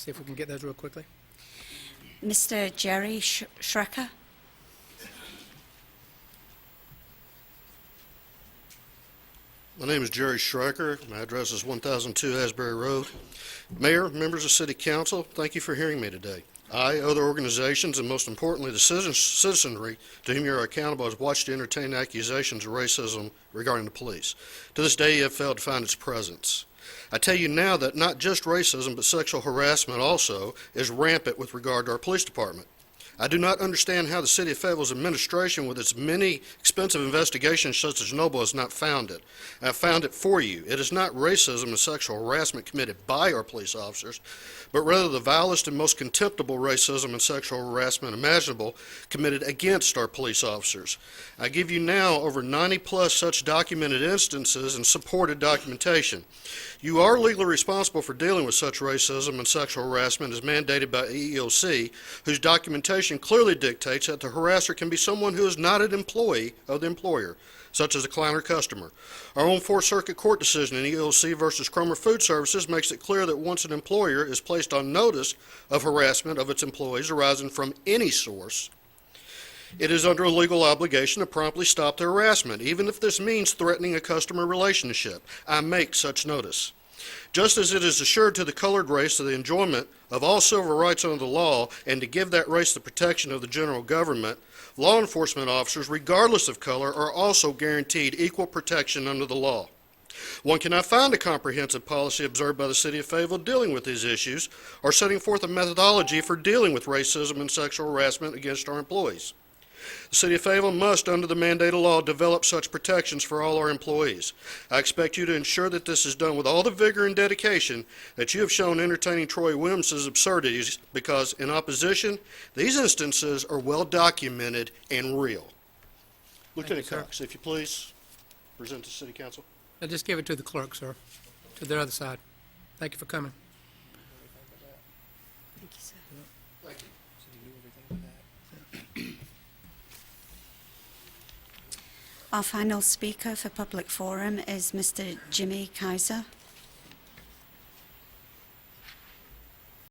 See if we can get those real quickly. Mr. Jerry Schrecker. My name is Jerry Schreiker. My address is 1002 Asbury Road. Mayor, members of City Council, thank you for hearing me today. I, other organizations, and most importantly the citizenry to whom you are accountable, has watched you entertain accusations of racism regarding the police. To this day, you have failed to find its presence. I tell you now that not just racism, but sexual harassment also is rampant with regard to our police department. I do not understand how the City of Fayetteville's administration, with its many expensive investigations such as Noble, has not found it. I have found it for you. It is not racism and sexual harassment committed by our police officers, but rather the vilest and most contemptible racism and sexual harassment imaginable committed against our police officers. I give you now over 90+ such documented instances and supported documentation. You are legally responsible for dealing with such racism and sexual harassment as mandated by EEOC, whose documentation clearly dictates that the harasser can be someone who is not an employee of the employer, such as a client or customer. Our own Fourth Circuit Court decision in EEOC versus Cromer Food Services makes it clear that once an employer is placed on notice of harassment of its employees arising from any source, it is under a legal obligation to promptly stop the harassment, even if this means threatening a customer relationship. I make such notice. Just as it is assured to the colored race the enjoyment of all civil rights under the law and to give that race the protection of the general government, law enforcement officers, regardless of color, are also guaranteed equal protection under the law. One cannot find a comprehensive policy observed by the City of Fayetteville dealing with these issues or setting forth a methodology for dealing with racism and sexual harassment against our employees. The City of Fayetteville must, under the mandate of law, develop such protections for all our employees. I expect you to ensure that this is done with all the vigor and dedication that you have shown entertaining Troy Williams' absurdities, because in opposition, these instances are well documented and real. Lieutenant Cox, if you please, present to City Council. Now just give it to the clerk, sir, to the other side. Thank you for coming. Thank you, sir. Thank you. Our final speaker for public forum is Mr. Jimmy Kaiser.